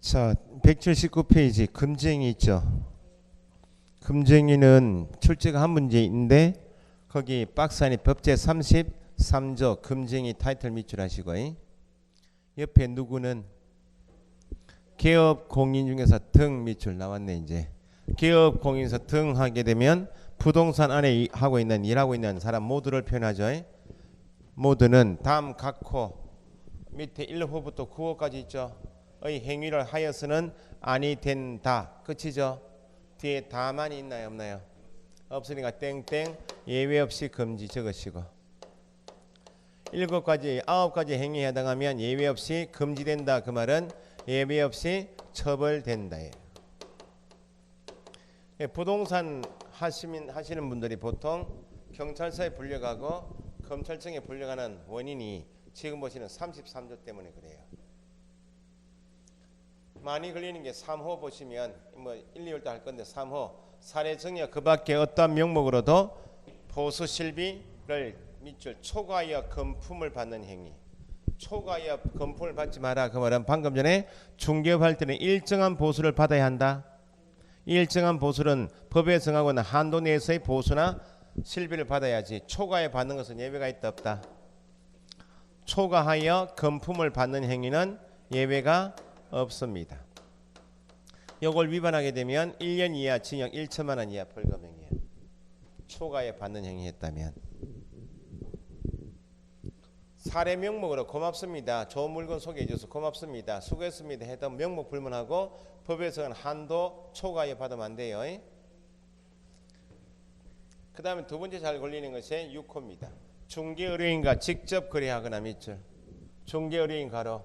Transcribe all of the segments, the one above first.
자, 179페이지 금쟁이 있죠. 금쟁이는 출제가 한 문제인데 거기 박스 안에 법제 33조 금쟁이 타이틀 밑줄 하시고 옆에 누구는 개업 공인 중에서 등 밑줄 나왔네. 이제 개업 공인에서 등 하게 되면 부동산 안에 하고 있는 일하고 있는 사람 모두를 표현하죠. 모두는 다음 각호 밑에 1호부터 9호까지 있죠. 의 행위를 하여서는 아니 된다. 끝이죠. 뒤에 다만이 있나요 없나요? 없으니까 땡땡 예외 없이 금지 적으시고 7가지 9가지 행위에 해당하면 예외 없이 금지된다. 그 말은 예외 없이 처벌된다. 부동산 하시는 분들이 보통 경찰서에 불려가고 검찰청에 불려가는 원인이 지금 보시는 33조 때문에 그래요. 많이 걸리는 게 3호 보시면 뭐 1, 2월 때 할 건데 3호 사례정여 그 밖에 어떠한 명목으로도 보수실비를 밑줄 초과하여 금품을 받는 행위. 초과하여 금품을 받지 마라. 그 말은 방금 전에 중개업할 때는 일정한 보수를 받아야 한다. 일정한 보수는 법에 정하고 있는 한도 내에서의 보수나 실비를 받아야지. 초과해 받는 것은 예외가 있다 없다. 초과하여 금품을 받는 행위는 예외가 없습니다. 이걸 위반하게 되면 1년 이하 징역 1천만 원 이하 벌금형이에요. 초과해 받는 행위했다면. 사례 명목으로 고맙습니다. 좋은 물건 소개해 줘서 고맙습니다. 수고했습니다. 해도 명목 불문하고 법에서는 한도 초과해 받으면 안 돼요. 그 다음에 두 번째 잘 걸리는 것이 6호입니다. 중개의뢰인과 직접 거래하거나 밑줄. 중개의뢰인 가로.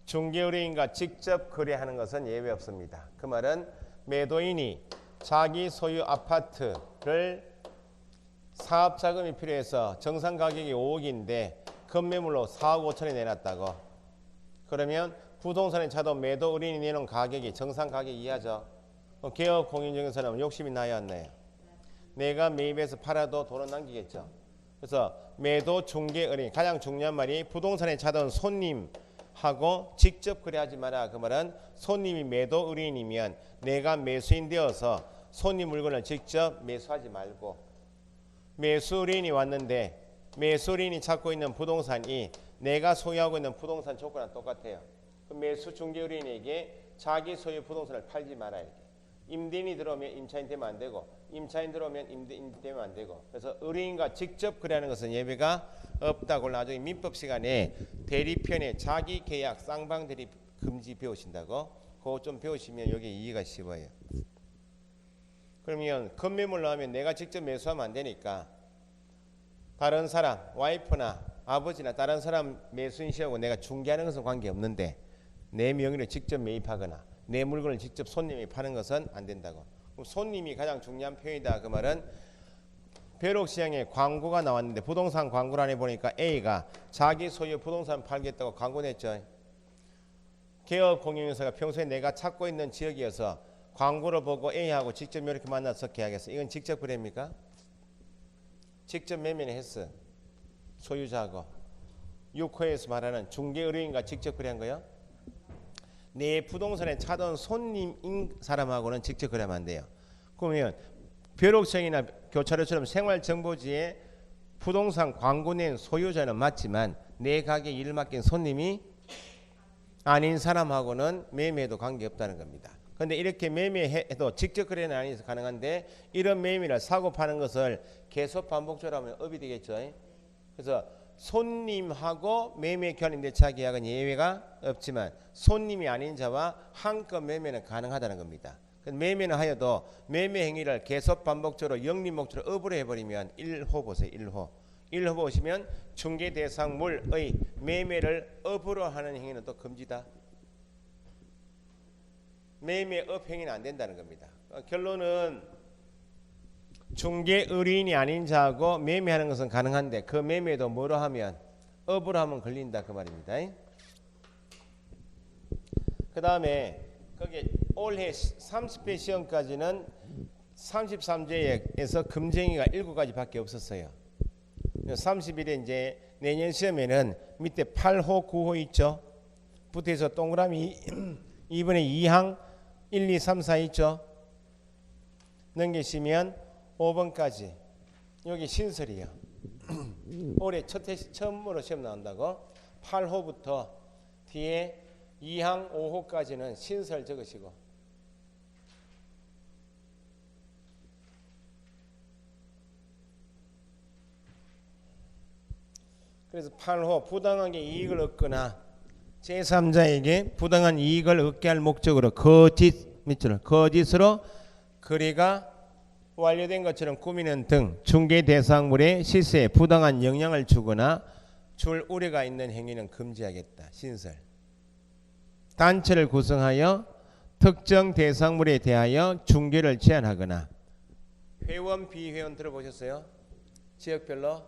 중개의뢰인과 직접 거래하는 것은 예외 없습니다. 그 말은 매도인이 자기 소유 아파트를 사업 자금이 필요해서 정상 가격이 5억인데 급매물로 4억 5천에 내놨다고. 그러면 부동산에 차도 매도 의뢰인이 내놓은 가격이 정상 가격 이하죠. 개업 공인 중에서는 욕심이 나야 안 나요? 내가 매입해서 팔아도 돈은 남기겠죠. 그래서 매도 중개 의뢰인 가장 중요한 말이 부동산에 차던 손님하고 직접 거래하지 마라. 그 말은 손님이 매도 의뢰인이면 내가 매수인 되어서 손님 물건을 직접 매수하지 말고 매수 의뢰인이 왔는데 매수 의뢰인이 찾고 있는 부동산이 내가 소유하고 있는 부동산 조건과 똑같아요. 그 매수 중개 의뢰인에게 자기 소유 부동산을 팔지 마라. 이렇게. 임대인이 들어오면 임차인 되면 안 되고 임차인 들어오면 임대인 되면 안 되고 그래서 의뢰인과 직접 거래하는 것은 예외가 없다고 나중에 민법 시간에 대리편에 자기 계약 쌍방 대리 금지 배우신다고 그거 좀 배우시면 여기 이해가 쉬워요. 그러면 급매물 나오면 내가 직접 매수하면 안 되니까 다른 사람 와이프나 아버지나 다른 사람 매수인 씨하고 내가 중개하는 것은 관계없는데 내 명의로 직접 매입하거나 내 물건을 직접 손님이 파는 것은 안 된다고. 그럼 손님이 가장 중요한 표현이다. 그 말은 벼룩시장에 광고가 나왔는데 부동산 광고를 안에 보니까 A가 자기 소유 부동산 팔겠다고 광고 냈죠. 개업공인중개사가 평소에 내가 찾고 있는 지역이어서 광고를 보고 A하고 직접 이렇게 만나서 계약했어. 이건 직접 거래입니까? 직접 매매를 했어. 소유자하고. 6호에서 말하는 중개의뢰인과 직접 거래한 거요. 내 부동산에 차던 손님인 사람하고는 직접 거래하면 안 돼요. 그러면 벼룩청이나 교차로처럼 생활정보지에 부동산 광고 낸 소유자는 맞지만 내 가게에 일을 맡긴 손님이 아닌 사람하고는 매매도 관계없다는 겁니다. 그런데 이렇게 매매해도 직접 거래는 아니어서 가능한데 이런 매매를 사고 파는 것을 계속 반복적으로 하면 업이 되겠죠. 그래서 손님하고 매매 결인 대차 계약은 예외가 없지만 손님이 아닌 자와 한건 매매는 가능하다는 겁니다. 매매는 하여도 매매 행위를 계속 반복적으로 영리 목적으로 업으로 해버리면 1호 보세요. 1호 보시면 중개 대상물의 매매를 업으로 하는 행위는 또 금지다. 매매업 행위는 안 된다는 겁니다. 결론은 중개 의뢰인이 아닌 자하고 매매하는 것은 가능한데 그 매매도 뭐로 하면 업으로 하면 걸린다 그 말입니다. 그 다음에 거기 올해 30회 시험까지는 33조에서 금쟁이가 7가지 밖에 없었어요. 30일에 이제 내년 시험에는 밑에 8호 9호 있죠. 붙어서 동그라미 2번에 2항 1, 2, 3, 4 있죠. 넘기시면 5번까지 여기 신설이요. 올해 처음으로 시험 나온다고 8호부터 뒤에 2항 5호까지는 신설 적으시고 그래서 8호 부당하게 이익을 얻거나 제3자에게 부당한 이익을 얻게 할 목적으로 거짓으로 거래가 완료된 것처럼 꾸미는 등 중개 대상물의 시세에 부당한 영향을 주거나 줄 우려가 있는 행위는 금지하겠다. 신설. 단체를 구성하여 특정 대상물에 대하여 중개를 제한하거나 회원 비회원 들어보셨어요? 지역별로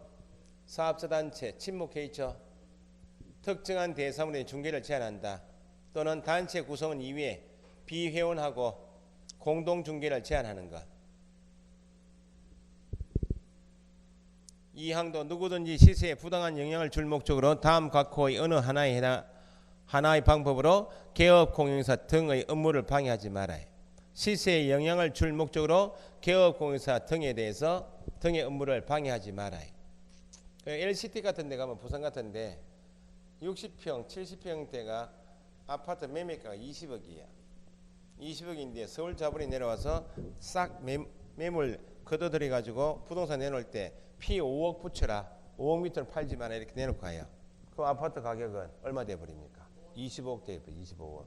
사업자 단체 침묵해 있죠. 특정한 대상물의 중개를 제한한다. 또는 단체 구성원 이외에 비회원하고 공동 중개를 제한하는 것. 이 항도 누구든지 시세에 부당한 영향을 줄 목적으로 다음 각호의 어느 하나의 방법으로 개업 공영사 등의 업무를 방해하지 말아요. 시세에 영향을 줄 목적으로 개업 공영사 등에 대해서 등의 업무를 방해하지 말아요. LCT 같은 데 가면 부산 같은데 60평, 70평대가 아파트 매매가가 20억이야. 20억인데 서울 자본이 내려와서 싹 매물 걷어들여 가지고 부동산 내놓을 때 피 5억 붙여라. 5억 미터를 팔지 마라 이렇게 내놓고 가요. 그 아파트 가격은 얼마 돼 버립니까? 25억 돼 버려. 25억.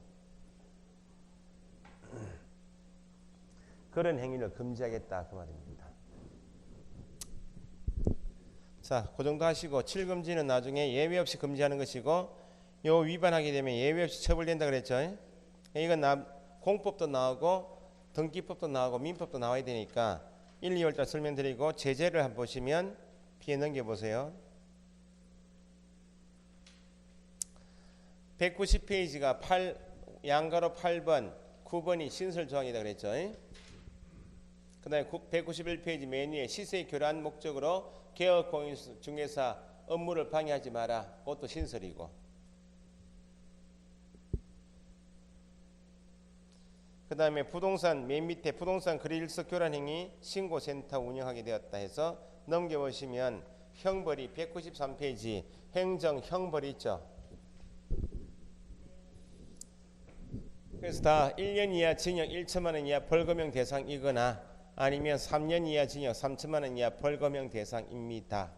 그런 행위를 금지하겠다 그 말입니다. 자, 그 정도 하시고 7금지는 나중에 예외 없이 금지하는 것이고 요 위반하게 되면 예외 없이 처벌된다 그랬죠. 이건 공법도 나오고 등기법도 나오고 민법도 나와야 되니까 1, 2월달 설명드리고 제재를 한번 보시면 뒤에 넘겨보세요. 190페이지가 양가로 8번, 9번이 신설조항이다 그랬죠. 그 다음에 191페이지 맨 위에 시세 교란 목적으로 개업 공인중개사 업무를 방해하지 마라. 그것도 신설이고. 그 다음에 부동산 맨 밑에 부동산 거래일석 교란 행위 신고센터 운영하게 되었다 해서 넘겨보시면 형벌이 193페이지 행정 형벌이 있죠. 그래서 다 1년 이하 징역 1천만 원 이하 벌금형 대상이거나 아니면 3년 이하 징역 3천만 원 이하 벌금형 대상입니다.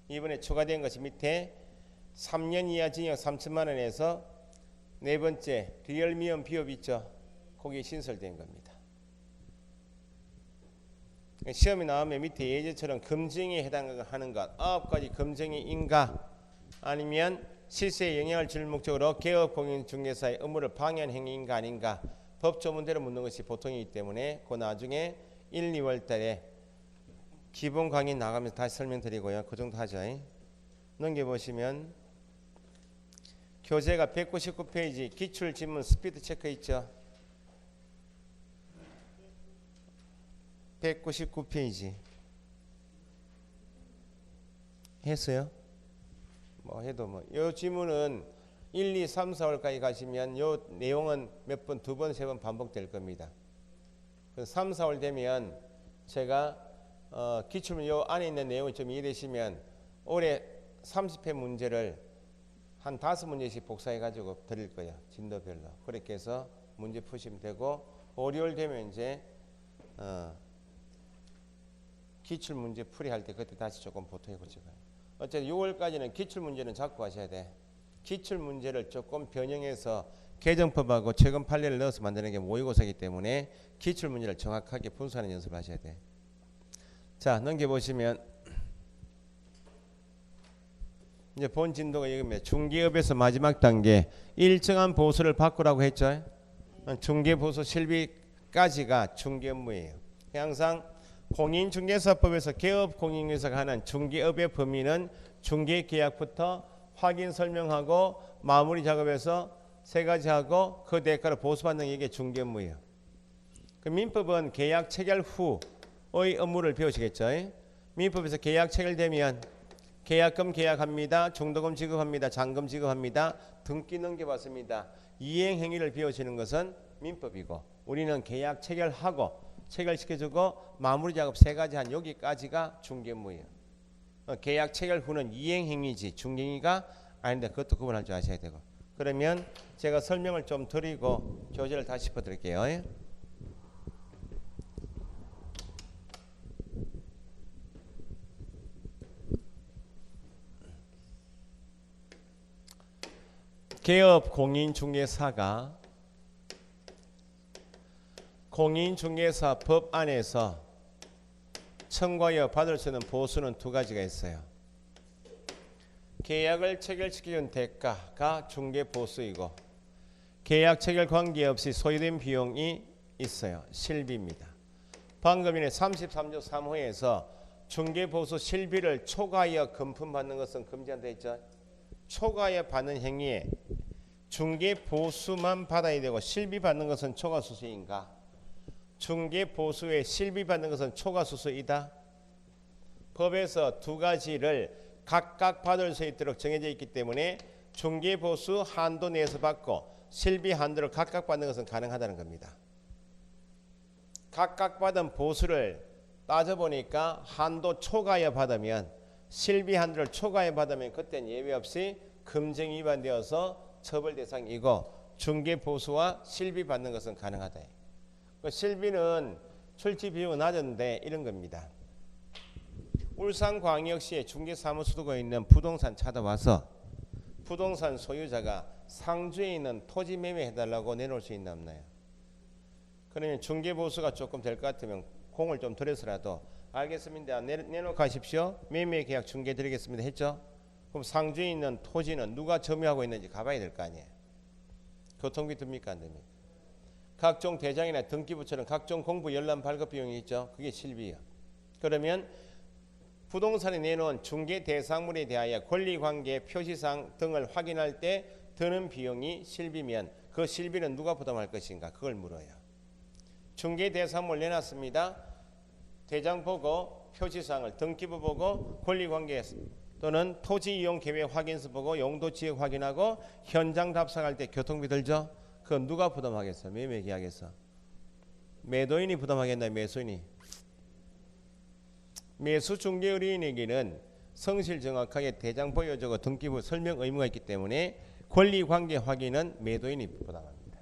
이번에 추가된 것이 밑에 3년 이하 징역 3천만 원에서 네 번째 리얼미엄 비업 있죠. 거기에 신설된 겁니다. 시험이 나오면 밑에 예제처럼 금증에 해당하는 것 9가지 금증이인가 아니면 시세에 영향을 줄 목적으로 개업 공인중개사의 업무를 방해한 행위인가 아닌가 법조문대로 묻는 것이 보통이기 때문에 그 나중에 1, 2월 달에 기본 강의 나가면서 다시 설명드리고요. 그 정도 하죠. 넘겨보시면 교재가 199페이지 기출지문 스피드 체크 있죠. 199페이지 했어요? 뭐 해도 뭐 요 지문은 1, 2, 3, 4월까지 가시면 요 내용은 몇 번, 두 번, 세 번 반복될 겁니다. 3, 4월 되면 제가 기출문 요 안에 있는 내용이 좀 이해되시면 올해 30회 문제를 한 5문제씩 복사해 가지고 드릴 거예요. 진도별로. 그렇게 해서 문제 푸시면 되고 5, 6월 되면 이제 기출 문제 풀이할 때 그때 다시 조금 보통해 보시고 어쨌든 6월까지는 기출 문제는 잡고 하셔야 돼. 기출 문제를 조금 변형해서 개정법하고 최근 판례를 넣어서 만드는 게 모의고사이기 때문에 기출 문제를 정확하게 분수하는 연습을 하셔야 돼. 자, 넘겨보시면 이제 본 진도가 이겁니다. 중개업에서 마지막 단계 일정한 보수를 바꾸라고 했죠. 중개보수 실비까지가 중개 업무예요. 항상 공인중개사법에서 개업공인중개사가 하는 중개업의 범위는 중개계약부터 확인 설명하고 마무리 작업에서 세 가지 하고 그 대가로 보수받는 게 중개 업무예요. 그 민법은 계약 체결 후의 업무를 배우시겠죠. 민법에서 계약 체결되면 계약금 계약합니다. 중도금 지급합니다. 잔금 지급합니다. 등기 넘겨받습니다. 이행 행위를 비워주는 것은 민법이고 우리는 계약 체결하고 체결시켜주고 마무리 작업 세 가지 한 여기까지가 중개무예요. 계약 체결 후는 이행 행위지 중개행위가 아닌데 그것도 구분할 줄 아셔야 되고. 그러면 제가 설명을 좀 드리고 교재를 다시 짚어드릴게요. 개업 공인중개사가 공인중개사 법 안에서 청구하여 받을 수 있는 보수는 두 가지가 있어요. 계약을 체결시키는 대가가 중개보수이고 계약 체결 관계없이 소요된 비용이 있어요. 실비입니다. 방금 전에 33조 3호에서 중개보수 실비를 초과하여 금품받는 것은 금지한다 했죠. 초과하여 받는 행위에 중개보수만 받아야 되고 실비 받는 것은 초과수수인가? 중개보수에 실비 받는 것은 초과수수이다. 법에서 두 가지를 각각 받을 수 있도록 정해져 있기 때문에 중개보수 한도 내에서 받고 실비 한도를 각각 받는 것은 가능하다는 겁니다. 각각 받은 보수를 따져보니까 한도 초과하여 받으면 실비 한도를 초과하여 받으면 그때는 예외 없이 금정 위반되어서 처벌 대상이고 중개보수와 실비 받는 것은 가능하다. 실비는 출지 비용은 낮은데 이런 겁니다. 울산광역시에 중개사무소가 있는 부동산 찾아와서 부동산 소유자가 상주에 있는 토지 매매해달라고 내놓을 수 있나 없나요? 그러면 중개보수가 조금 될 것 같으면 공을 좀 들여서라도 알겠습니다. 내놓고 가십시오. 매매계약 중개드리겠습니다 했죠. 그럼 상주에 있는 토지는 누가 점유하고 있는지 가봐야 될 거 아니에요. 교통비 듭니까 안 됩니까? 각종 대장이나 등기부처럼 각종 공부 열람 발급 비용이 있죠. 그게 실비예요. 그러면 부동산에 내놓은 중개 대상물에 대하여 권리관계 표시사항 등을 확인할 때 드는 비용이 실비면 그 실비는 누가 부담할 것인가 그걸 물어요. 중개 대상물 내놨습니다. 대장 보고 표시사항을 등기부 보고 권리관계 또는 토지 이용 계획 확인서 보고 용도 지역 확인하고 현장 답사할 때 교통비 들죠. 그건 누가 부담하겠어? 매매계약에서 매도인이 부담하겠나 매수인이? 매수 중개 의뢰인에게는 성실 정확하게 대장 보여주고 등기부 설명 의무가 있기 때문에 권리관계 확인은 매도인이 부담합니다.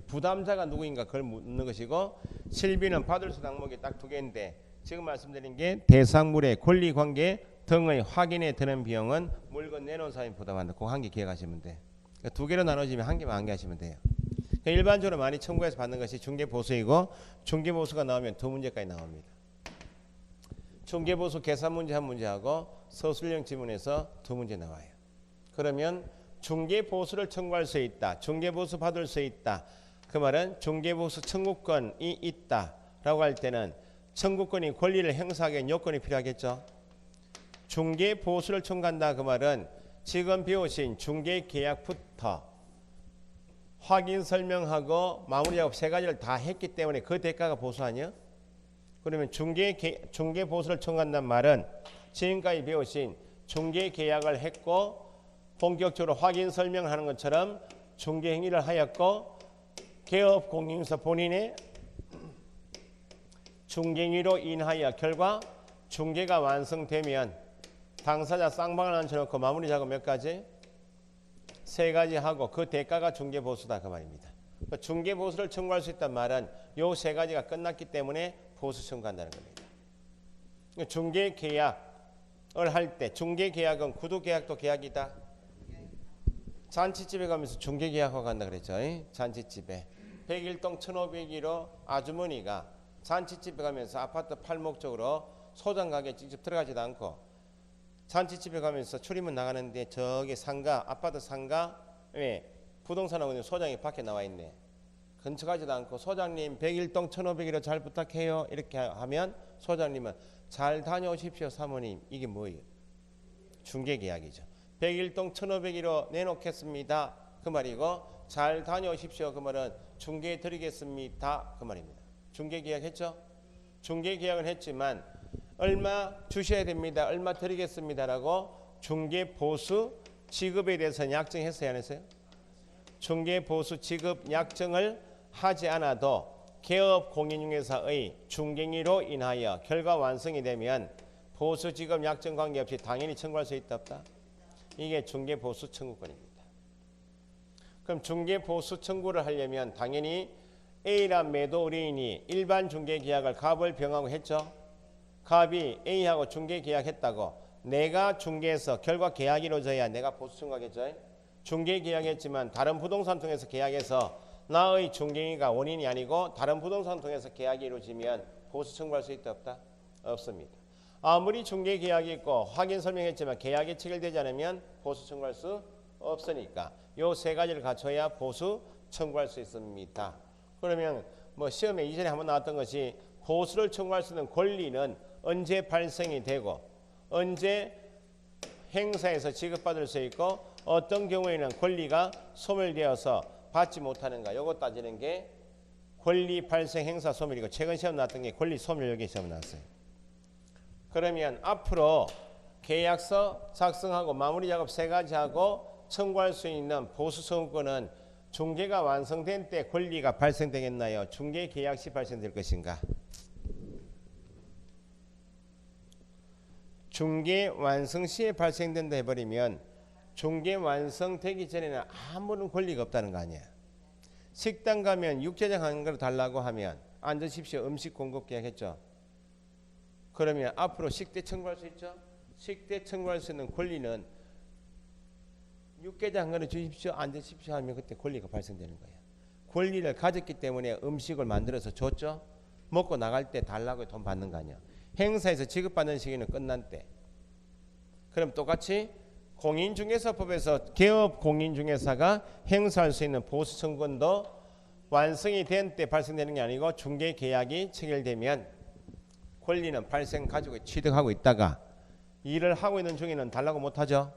부담자가 누구인가 그걸 묻는 것이고 실비는 받을 수 항목이 딱 두 개인데 지금 말씀드린 게 대상물의 권리관계 등의 확인에 드는 비용은 물건 내놓은 사람이 부담한다. 그 한 개 기억하시면 돼. 두 개로 나눠지면 한 개만 한 개 하시면 돼요. 일반적으로 많이 청구해서 받는 것이 중개보수이고 중개보수가 나오면 두 문제까지 나옵니다. 중개보수 계산 문제 한 문제하고 서술형 지문에서 두 문제 나와요. 그러면 중개보수를 청구할 수 있다. 중개보수 받을 수 있다. 그 말은 중개보수 청구권이 있다라고 할 때는 청구권이 권리를 행사하기 위한 요건이 필요하겠죠. 중개보수를 청구한다. 그 말은 지금 배우신 중개계약부터 확인 설명하고 마무리하고 세 가지를 다 했기 때문에 그 대가가 보수 아니야? 그러면 중개보수를 청구한다는 말은 지금까지 배우신 중개계약을 했고 본격적으로 확인 설명을 하는 것처럼 중개행위를 하였고 개업공인서 본인의 중개행위로 인하여 결과 중개가 완성되면 당사자 쌍방을 앉혀놓고 마무리 작업 몇 가지? 세 가지 하고 그 대가가 중개보수다 그 말입니다. 중개보수를 청구할 수 있다는 말은 요 세 가지가 끝났기 때문에 보수 청구한다는 겁니다. 중개계약을 할 때 중개계약은 구두계약도 계약이다. 잔치집에 가면서 중개계약하고 간다 그랬죠. 잔치집에 101동 1501호 아주머니가 잔치집에 가면서 아파트 팔 목적으로 소장 가게에 직접 들어가지도 않고 잔치집에 가면서 출입문 나가는데 저기 상가 아파트 상가에 부동산하고 소장이 밖에 나와 있네. 근처 가지도 않고 소장님 101동 1501호 잘 부탁해요 이렇게 하면 소장님은 잘 다녀오십시오 사모님. 이게 뭐예요? 중개계약이죠. 101동 1501호 내놓겠습니다 그 말이고 잘 다녀오십시오 그 말은 중개해 드리겠습니다 그 말입니다. 중개계약 했죠? 중개계약은 했지만 얼마 주셔야 됩니다. 얼마 드리겠습니다라고 중개보수 지급에 대해서 약정했어요, 안 했어요? 중개보수 지급 약정을 하지 않아도 개업공인중개사의 중개인으로 인하여 결과 완성이 되면 보수 지급 약정 관계없이 당연히 청구할 수 있다 없다? 이게 중개보수 청구권입니다. 그럼 중개보수 청구를 하려면 당연히 A란 매도 의뢰인이 일반 중개계약을 갑을 병하고 했죠. 갑이 A하고 중개계약했다고 내가 중개해서 결과 계약이 이루어져야 내가 보수 청구하겠죠. 중개계약했지만 다른 부동산 통해서 계약해서 나의 중개인가 원인이 아니고 다른 부동산 통해서 계약이 이루어지면 보수 청구할 수 있다 없다? 없습니다. 아무리 중개계약이 있고 확인 설명했지만 계약이 체결되지 않으면 보수 청구할 수 없으니까 요 세 가지를 갖춰야 보수 청구할 수 있습니다. 그러면 뭐 시험에 이전에 한번 나왔던 것이 보수를 청구할 수 있는 권리는 언제 발생이 되고 언제 행사에서 지급받을 수 있고 어떤 경우에는 권리가 소멸되어서 받지 못하는가 요거 따지는 게 권리 발생 행사 소멸이고 최근 시험 나왔던 게 권리 소멸 여기 시험 나왔어요. 그러면 앞으로 계약서 작성하고 마무리 작업 세 가지 하고 청구할 수 있는 보수 청구권은 중개가 완성된 때 권리가 발생되겠나요? 중개 계약 시 발생될 것인가? 중개 완성 시에 발생된다 해버리면 중개 완성되기 전에는 아무런 권리가 없다는 거 아니야. 식당 가면 육개장 한 그릇 달라고 하면 앉으십시오. 음식 공급 계약했죠. 그러면 앞으로 식대 청구할 수 있죠. 식대 청구할 수 있는 권리는 육개장 한 그릇 주십시오. 앉으십시오 하면 그때 권리가 발생되는 거예요. 권리를 가졌기 때문에 음식을 만들어서 줬죠. 먹고 나갈 때 달라고 돈 받는 거 아니야. 행사에서 지급받는 시기는 끝난 때. 그럼 똑같이 공인중개사법에서 개업 공인중개사가 행사할 수 있는 보수 청구권도 완성이 된 때 발생되는 게 아니고 중개계약이 체결되면 권리는 발생 가지고 취득하고 있다가 일을 하고 있는 중에는 달라고 못하죠.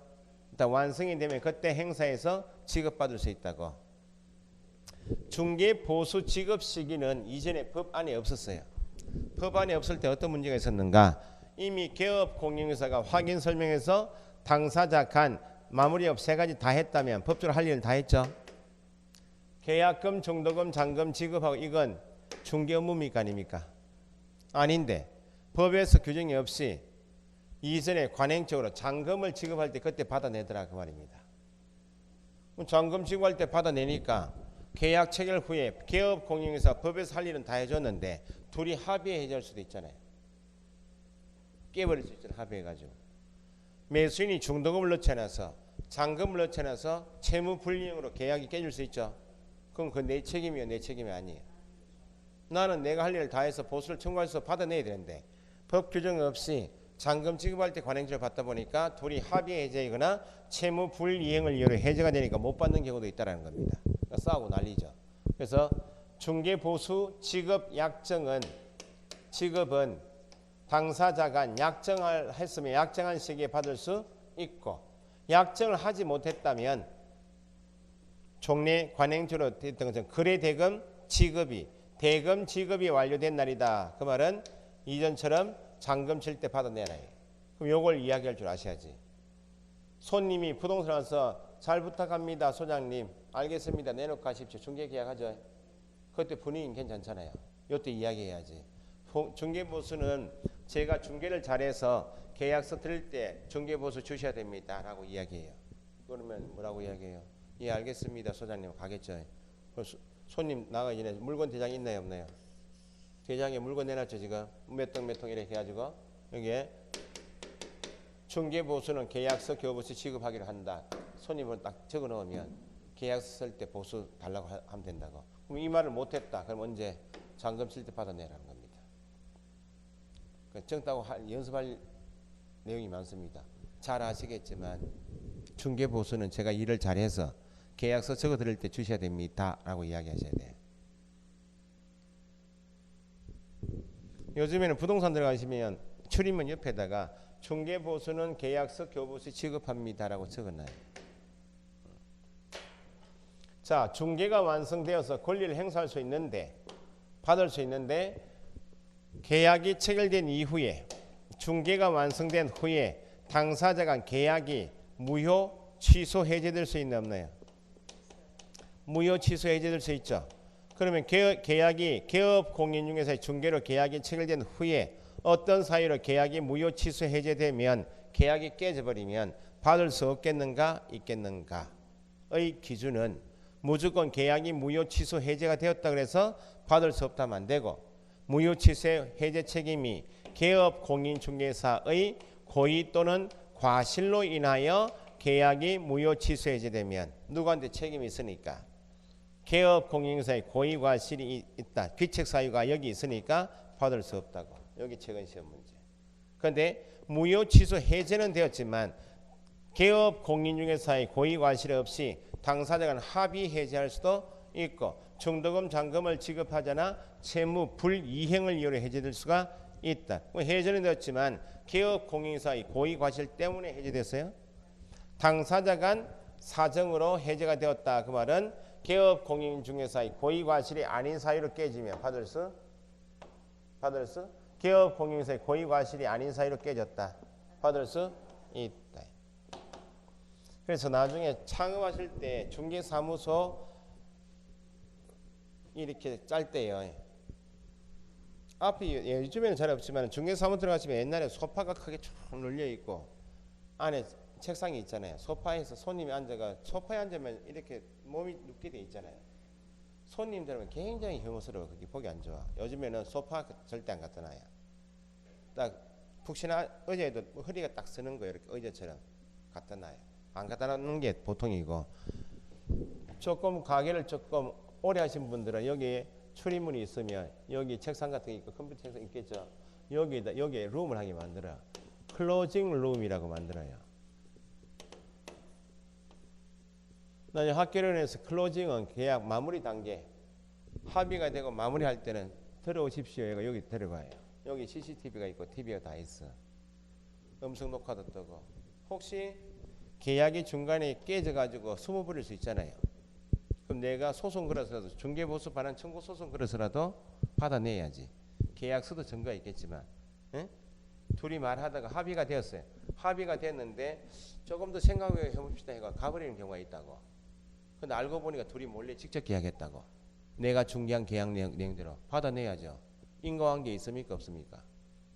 일단 완성이 되면 그때 행사에서 지급받을 수 있다고. 중개보수 지급 시기는 이전에 법안에 없었어요. 법안에 없을 때 어떤 문제가 있었는가? 이미 개업 공인중개사가 확인 설명해서 당사자 간 마무리업 세 가지 다 했다면 법적으로 할 일을 다 했죠. 계약금, 정도금, 잔금 지급하고 이건 중개 업무입니까 아닙니까? 아닌데 법에서 규정이 없이 이전에 관행적으로 잔금을 지급할 때 그때 받아내더라 그 말입니다. 잔금 지급할 때 받아내니까 계약 체결 후에 개업 공인중개사 법에서 할 일은 다 해줬는데 둘이 합의해 줄 수도 있잖아요. 깨버릴 수 있잖아요. 합의해가지고. 매수인이 중도금을 넣지 않아서 잔금을 넣지 않아서 채무 불이행으로 계약이 깨질 수 있죠. 그럼 그 내 책임이요 내 책임이 아니에요. 나는 내가 할 일을 다 해서 보수를 청구해서 받아내야 되는데 법 규정 없이 잔금 지급할 때 관행적으로 받다 보니까 둘이 합의 해제이거나 채무 불이행을 이유로 해제가 되니까 못 받는 경우도 있다는 겁니다. 그러니까 싸우고 난리죠. 그래서 중개보수 지급 약정은 지급은 당사자가 약정을 했으면 약정한 시기에 받을 수 있고 약정을 하지 못했다면 종래 관행적으로 됐던 것은 거래대금 지급이 대금 지급이 완료된 날이다. 그 말은 이전처럼 잔금 칠 때 받아내라. 그럼 요걸 이야기할 줄 아셔야지. 손님이 부동산 와서 잘 부탁합니다. 소장님. 알겠습니다. 내놓고 가십시오. 중개계약하죠. 그때 분위기는 괜찮잖아요. 요때 이야기해야지. 중개보수는 제가 중개를 잘해서 계약서 드릴 때 중개보수 주셔야 됩니다. 라고 이야기해요. 그러면 뭐라고 이야기해요? 예 알겠습니다. 소장님 가겠죠. 손님 나가기 전에 물건 대장이 있나요 없나요? 대장에 물건 내놨죠 지금 몇 동 이렇게 해가지고 여기에 중개보수는 계약서 교부수 지급하기로 한다. 손님을 딱 적어 넣으면 계약서 쓸 때 보수 달라고 하면 된다고. 그럼 이 말을 못했다. 그럼 언제 잔금 칠 때 받아내라는 겁니다. 적다고 연습할 내용이 많습니다. 잘 아시겠지만 중개보수는 제가 일을 잘해서 계약서 적어 드릴 때 주셔야 됩니다. 라고 이야기하셔야 돼요. 요즘에는 부동산 들어가시면 출입문 옆에다가 중개보수는 계약서 교부수 지급합니다. 라고 적어놔요. 자, 중개가 완성되어서 권리를 행사할 수 있는데 받을 수 있는데 계약이 체결된 이후에 중개가 완성된 후에 당사자 간 계약이 무효 취소 해제될 수 있나 없나요? 무효 취소 해제될 수 있죠. 그러면 계약이 개업공인중개사의 중개로 계약이 체결된 후에 어떤 사유로 계약이 무효 취소 해제되면 계약이 깨져버리면 받을 수 없겠는가 있겠는가의 기준은 무조건 계약이 무효 취소 해제가 되었다 그래서 받을 수 없다면 안 되고 무효 취소 해제 책임이 개업공인중개사의 고의 또는 과실로 인하여 계약이 무효 취소 해제되면 누구한테 책임이 있으니까 개업공인중개사의 고의 과실이 있다. 귀책 사유가 여기 있으니까 받을 수 없다고. 여기 최근 시험 문제. 그런데 무효 취소 해제는 되었지만 개업공인중개사의 고의 과실 없이 당사자간 합의 해제할 수도 있고 중도금 잔금을 지급하거나 채무 불이행을 이유로 해제될 수가 있다. 해제는 되었지만 개업공인중개사의 고의 과실 때문에 해제됐어요. 당사자 간 사정으로 해제가 되었다. 그 말은 개업공인중개사의 고의 과실이 아닌 사유로 깨지면 받을 수 개업공인중개사의 고의 과실이 아닌 사유로 깨졌다. 받을 수 있다. 그래서 나중에 창업하실 때 중개사무소 이렇게 짤 때요. 앞이 요즘에는 잘 없지만 중개사무소 들어가시면 옛날에 소파가 크게 쭉 눌려 있고 안에 책상이 있잖아요. 소파에서 손님이 앉아가 소파에 앉으면 이렇게 몸이 눕게 돼 있잖아요. 손님들은 굉장히 혐오스러워. 그게 보기 안 좋아. 요즘에는 소파 절대 안 갖다 놔요. 딱 푹신한 의자에도 허리가 딱 서는 거예요. 이렇게 의자처럼 갖다 놔요. 안 갖다 놓는 게 보통이고 조금 가게를 조금 오래 하신 분들은 여기에 출입문이 있으면 여기 책상 같은 게 있고 컴퓨터 책상 있겠죠. 여기에 룸을 하게 만들어. 클로징 룸이라고 만들어요. 나중에 학교론에서 클로징은 계약 마무리 단계 합의가 되고 마무리할 때는 들어오십시오. 얘가 여기 들어가요. 여기 CCTV가 있고 TV가 다 있어. 음성 녹화도 뜨고 혹시 계약이 중간에 깨져가지고 숨어버릴 수 있잖아요. 그럼 내가 소송 걸어서라도 중개보수 반환 청구 소송 걸어서라도 받아내야지. 계약서도 증거가 있겠지만 둘이 말하다가 합의가 되었어요. 합의가 됐는데 조금 더 생각해 봅시다 해가 가버리는 경우가 있다고. 근데 알고 보니까 둘이 몰래 직접 계약했다고. 내가 중개한 계약 내용대로 받아내야죠. 인과관계 있습니까 없습니까?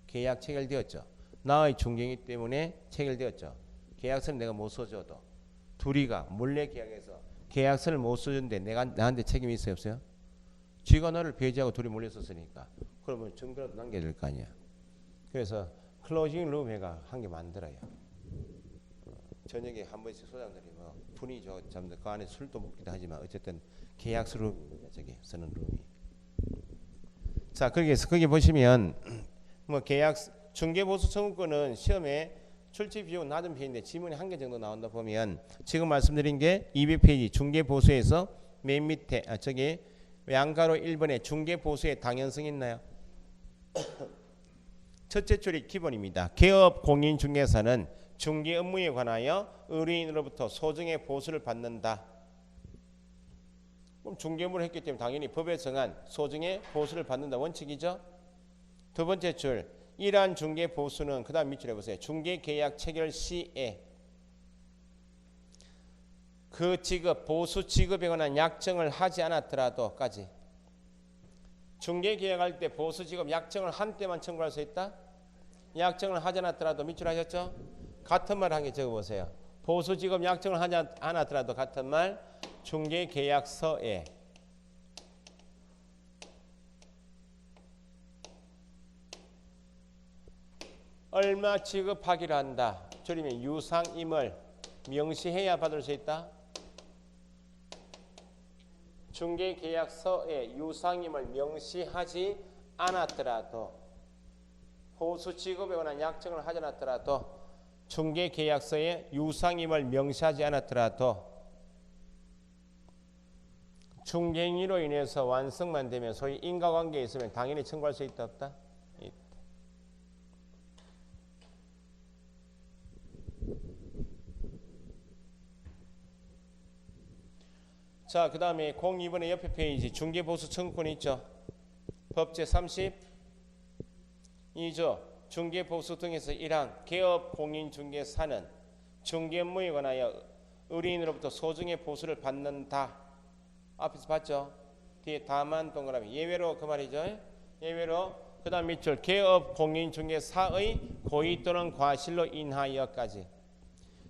계약 체결되었죠. 나의 중개이기 때문에 체결되었죠. 계약서는 내가 못 써줘도 둘이가 몰래 계약해서 계약서를 못 써줬는데 나한테 책임이 있어요 없어요? 쥐가 너를 배제하고 둘이 몰래 썼으니까 그러면 증거라도 남겨야 될 거 아니야. 그래서 클로징 룸 해가 한 개 만들어요. 저녁에 한 번씩 소장들이 뭐 분이 좋잡는데 그 안에 술도 먹기도 하지만 어쨌든 계약서 룸입니다. 저기 쓰는 룸이. 자, 거기 보시면 뭐 계약 중개보수 청구권은 시험에 출제 비용은 낮은 편인데 지문이 한 개 정도 나온다 보면 지금 말씀드린 게 200페이지 중개보수에서 맨 밑에 저기 양가로 1번에 중개보수의 당연성이 있나요? 첫째 줄이 기본입니다. 개업공인중개사는 중개 업무에 관하여 의뢰인으로부터 소정의 보수를 받는다. 그럼 중개업무를 했기 때문에 당연히 법에 정한 소정의 보수를 받는다 원칙이죠. 두 번째 줄 이러한 중개 보수는 그 다음 밑줄 해보세요. 중개계약 체결 시에 그 지급 보수 지급에 관한 약정을 하지 않았더라도까지 중개계약할 때 보수 지급 약정을 한 때만 청구할 수 있다. 약정을 하지 않았더라도 밑줄 하셨죠? 같은 말 한 개 적어보세요. 보수 지급 약정을 하지 않았더라도 같은 말 중개계약서에 얼마 지급하기로 한다. 줄이면 유상임을 명시해야 받을 수 있다. 중개계약서에 유상임을 명시하지 않았더라도 보수 지급에 관한 약정을 하지 않았더라도 중개계약서에 유상임을 명시하지 않았더라도 중개인으로 인해서 완성만 되면 소위 인과관계에 있으면 당연히 청구할 수 있다 없다? 있다. 자, 그 다음에 02번의 옆에 페이지 중개보수 청구권이 있죠. 법제 32조 중개보수 등에서 일항 개업 공인중개사는 중개 업무에 관하여 의뢰인으로부터 소정의 보수를 받는다. 앞에서 봤죠? 뒤에 다만 동그라미 예외로 그 말이죠. 예외로 그 다음 밑줄 개업 공인중개사의 고의 또는 과실로 인하여까지.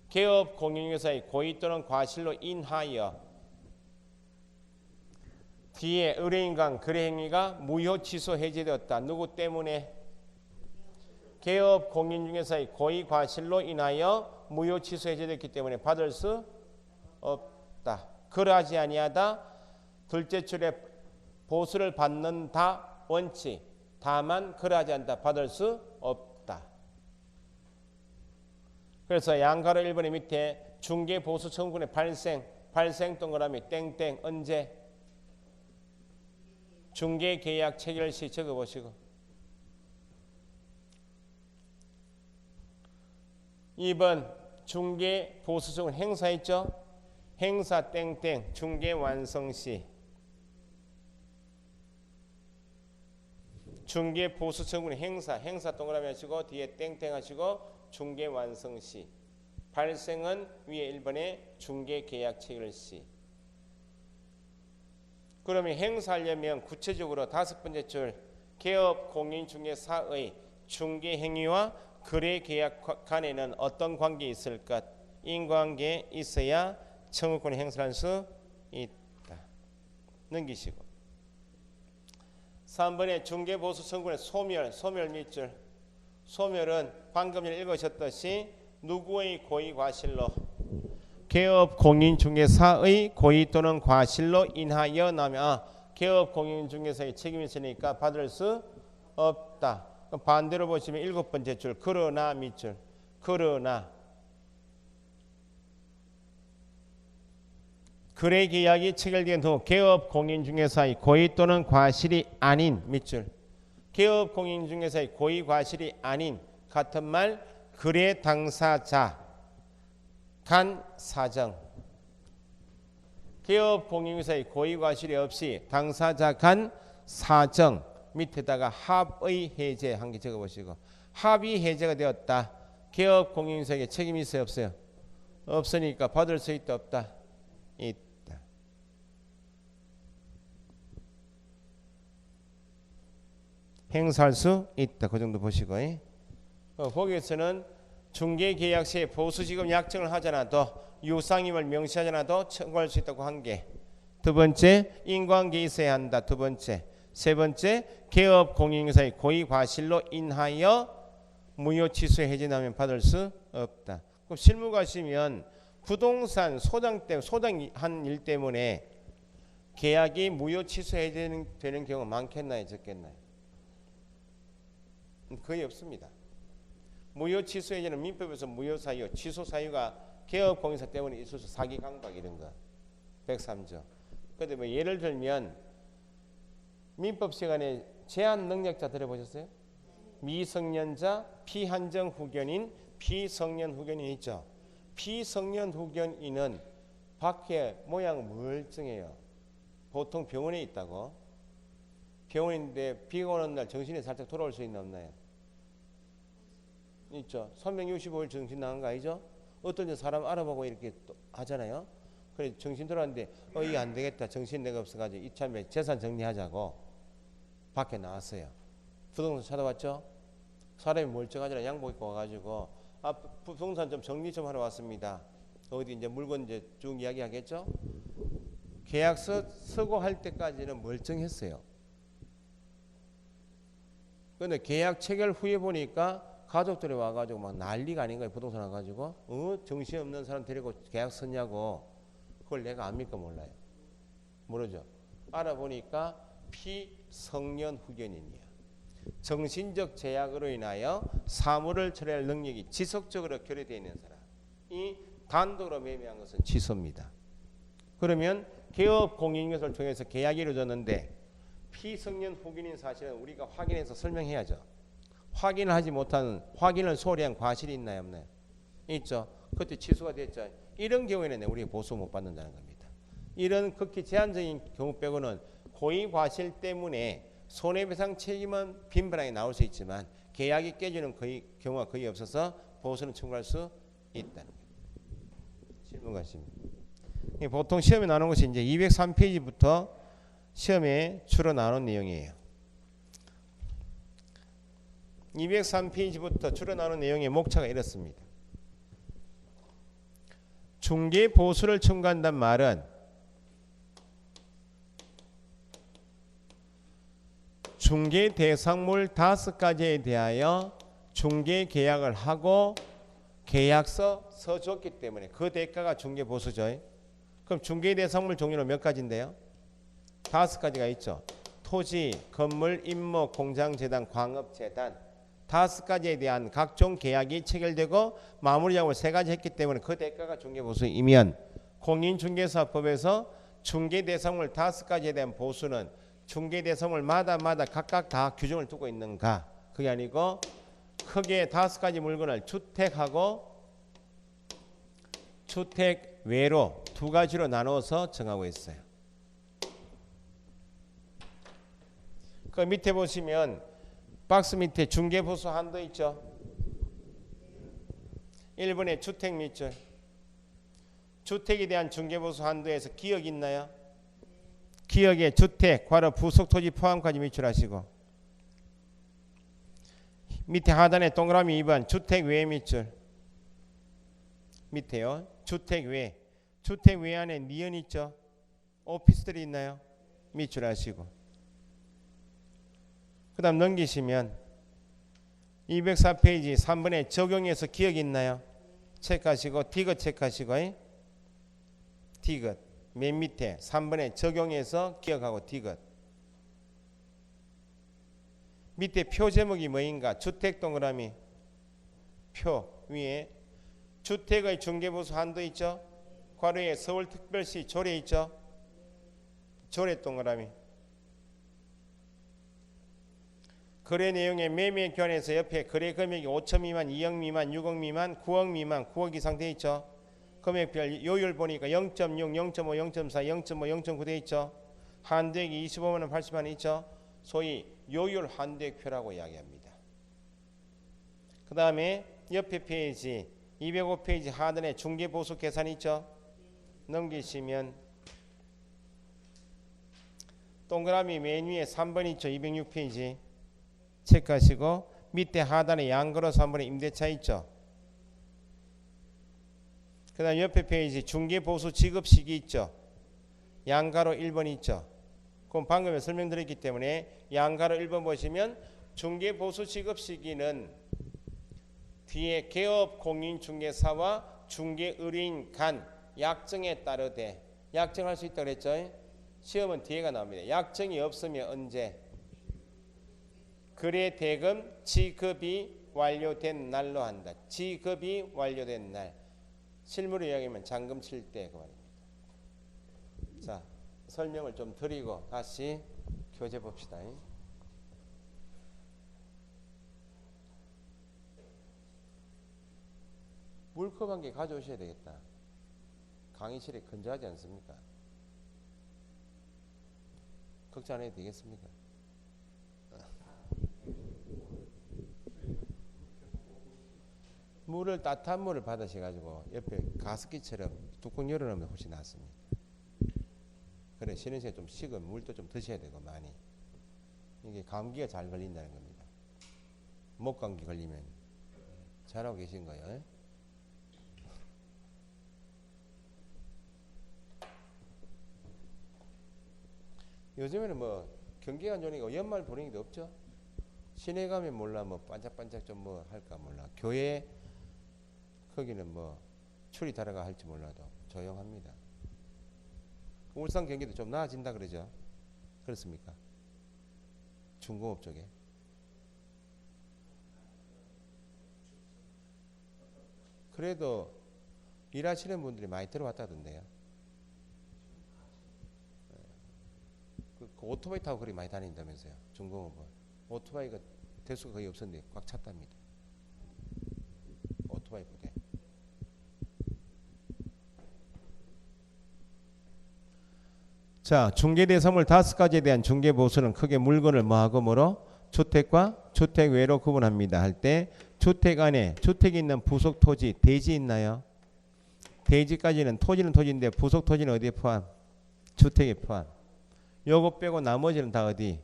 개업 공인중개사의 고의 또는 과실로 인하여 뒤에 의뢰인 간 거래 행위가 무효 취소 해제되었다. 누구 때문에? 개업 공인중개사의 고의 과실로 인하여 무효 취소 해제됐기 때문에 받을 수 없다. 그러하지 아니하다. 둘째 줄에 보수를 받는다 원칙. 다만 그러하지 않다. 받을 수 없다. 그래서 양가로 1번의 밑에 중개 보수 청구권의 발생 동그라미 땡땡 언제? 중개 계약 체결 시 적어보시고 2번 중개 보수 청구권 행사했죠? 행사 땡땡 중개 완성 시 중개 보수 청구권 행사 동그라미 하시고 뒤에 땡땡 하시고 중개 완성 시 발생은 위에 1번에 중개 계약 체결 시. 그러면 행사하려면 구체적으로 5번째 줄 개업 공인중개사의 중개 행위와 거래 계약 간에는 어떤 관계 있을 것? 인관계 있어야 청구권 행사할 수 있다. 넘기시고 3번에 중개보수 청구권의 소멸 밑줄. 소멸은 방금 전에 읽으셨듯이 누구의 고의 과실로? 개업 공인중개사의 고의 또는 과실로 인하여 나면 개업 공인중개사의 책임이 있으니까 받을 수 없다. 반대로 보시면 7번째 줄 그러나 밑줄. 그러나 거래 계약이 체결된 후 개업 공인중개사의 고의 또는 과실이 아닌 밑줄. 개업 공인중개사의 고의 과실이 아닌 같은 말 거래 당사자 간 사정. 개업 공인중개사의 고의 과실이 없이 당사자 간 사정 밑에다가 합의 해제 한 개 적어보시고 합의 해제가 되었다. 개업 공인중개사에게 책임이 있어요 없어요? 없으니까 받을 수 있다 없다? 있다. 행사할 수 있다. 그 정도 보시고 거기에서는 중개계약 시에 보수지급 약정을 하잖아도 유상임을 명시하잖아도 청구할 수 있다고 한 개. 두 번째 인관계 있어야 한다. 두 번째. 세 번째 개업 공인중개사의 고의 과실로 인하여 무효 취소 해제하면 받을 수 없다. 그럼 실무 가시면 부동산 소장한 일 때문에 계약이 무효 취소 해제되는 경우가 많겠나요 적겠나요? 거의 없습니다. 무효 취소 해제는 민법에서 무효 사유, 취소 사유가 개업 공인사 때문에 있어서 사기 강박 이런 거 103조. 그런데 뭐 예를 들면 민법 시간에 제한 능력자 들어보셨어요? 미성년자, 피한정 후견인, 피성년 후견인 있죠. 피성년 후견인은 밖에 모양 멀쩡해요. 보통 병원에 있다고. 병원인데 비가 오는 날 정신이 살짝 돌아올 수 있나 없나요? 있죠. 365일 정신 나간 거 아니죠? 어떤 사람 알아보고 이렇게 또 하잖아요. 그래 정신 돌아왔는데 이게 안 되겠다. 정신 내가 없어가지고 이참에 재산 정리하자고 밖에 나왔어요. 부동산 찾아왔죠. 사람이 멀쩡하잖아. 양복 입고 와가지고 부동산 좀 정리 좀 하러 왔습니다. 어디 이제 물건 이제 쭉 이야기하겠죠. 계약서 쓰고 할 때까지는 멀쩡했어요. 근데 계약 체결 후에 보니까 가족들이 와가지고 막 난리가 아닌 거예요. 부동산 와가지고 정신없는 사람 데리고 계약 썼냐고. 그걸 내가 압니까 몰라요. 모르죠. 알아보니까 피성년 후견인이야. 정신적 제약으로 인하여 사물을 처리할 능력이 지속적으로 결여되어 있는 사람이 단독으로 매매한 것은 취소입니다. 그러면 개업 공인중개사를 통해서 계약이 이루어졌는데 피성년 후견인 사실은 우리가 확인해서 설명해야죠. 확인을 하지 못한 확인을 소홀히 한 과실이 있나요 없나요? 있죠. 그때 취소가 됐죠. 이런 경우에는 우리가 보수 못 받는다는 겁니다. 이런 극히 제한적인 경우 빼고는 고의 과실 때문에 손해배상 책임은 빈번하게 나올 수 있지만 계약이 깨지는 경우가 거의 없어서 보수는 청구할 수 있다는 거예요. 질문 가십니다. 보통 시험에 나오는 것이 이제 203페이지부터 시험에 주로 나오는 내용이에요. 203페이지부터 주로 나오는 내용의 목차가 이렇습니다. 중개 보수를 청구한단 말은 중개 대상물 5가지에 대하여 중개 계약을 하고 계약서 써줬기 때문에 그 대가가 중개 보수죠. 그럼 중개 대상물 종류는 몇 가지인데요? 5가지가 있죠. 토지, 건물, 임목, 공장, 재단, 광업, 재단 5가지에 대한 각종 계약이 체결되고 마무리 작업을 3가지 했기 때문에 그 대가가 중개 보수이면 공인중개사법에서 중개 대상물 5가지에 대한 보수는 중개 대상물마다 각각 다 규정을 두고 있는가? 그게 아니고 크게 5가지 물건을 주택하고 주택 외로 2가지로 나눠서 정하고 있어요. 그 밑에 보시면 박스 밑에 중개 보수 한도 있죠. 1번에 주택 밑줄. 주택에 대한 중개 보수 한도에서 기억 있나요? 기억에 주택, 괄호 부속 토지 포함까지 밑줄하시고 밑에 하단에 동그라미 2번 주택 외 밑줄. 밑에요. 주택 외. 주택 외 안에 니은 있죠. 오피스텔이 있나요? 밑줄하시고 그 다음 넘기시면 204페이지 3번에 적용해서 기억 있나요? 체크하시고 디귿 체크하시고 디귿 맨 밑에 3번에 적용해서 기억하고 디귿 밑에 표 제목이 뭐인가? 주택 동그라미 표 위에 주택의 중개보수 한도 있죠? 괄호에 서울특별시 조례 있죠? 조례 동그라미 거래 내용의 매매 교환에서 옆에 거래 금액이 5천 미만, 2억 미만, 6억 미만, 9억 미만, 9억 이상 돼 있죠. 금액별 요율 보니까 0.6, 0.5, 0.4, 0.5, 0.9 돼 있죠. 한도액이 25만 원, 80만 원 있죠. 소위 요율 한도액표라고 이야기합니다. 그 다음에 옆에 페이지 205페이지 하단에 중개보수 계산 있죠. 넘기시면 동그라미 맨 위에 3번 있죠. 206페이지 체크하시고 밑에 하단에 양가로 3번에 임대차 있죠. 그 다음 옆에 페이지 중개보수 지급 시기 있죠. 양가로 1번 있죠. 그럼 방금 설명드렸기 때문에 양가로 1번 보시면 중개보수 지급 시기는 뒤에 개업 공인중개사와 중개의뢰인 간 약정에 따르되 약정할 수 있다고 그랬죠. 시험은 뒤에가 나옵니다. 약정이 없으면 언제? 거래 대금 지급이 완료된 날로 한다. 지급이 완료된 날. 실무로 이야기하면 잔금 칠 때 그 말입니다. 자, 설명을 좀 드리고 다시 교재 봅시다. 물컵 한 개 가져오셔야 되겠다. 강의실에 건조하지 않습니까? 걱정 안 해도 되겠습니까? 물을 따뜻한 물을 받으셔가지고 옆에 가습기처럼 뚜껑 열어놓으면 훨씬 낫습니다. 그래 쉬는 시간에 좀 식은 물도 좀 드셔야 되고 많이. 이게 감기가 잘 걸린다는 겁니다. 목감기 걸리면 잘하고 계신 거예요. 요즘에는 뭐 경기가 안 좋으니까 연말 분위기도 없죠. 시내 가면 몰라 뭐 반짝반짝 좀 뭐 할까 몰라. 교회 거기는 뭐 추리 달아가 할지 몰라도 조용합니다. 울산 경기도 좀 나아진다 그러죠. 그렇습니까? 중공업 쪽에. 그래도 일하시는 분들이 많이 들어왔다던데요. 그 오토바이 타고 그리 많이 다닌다면서요. 중공업은. 오토바이가 대수가 거의 없었는데 꽉 찼답니다. 오토바이 부대. 자, 중개대상물 5가지에 대한 중개보수는 크게 물건을 뭐하고 뭐로? 주택과 주택 외로 구분합니다 할 때 주택 안에 주택이 있는 부속 토지 대지 있나요? 대지까지는 토지는 토지인데 부속 토지는 어디에 포함? 주택에 포함. 요거 빼고 나머지는 다 어디?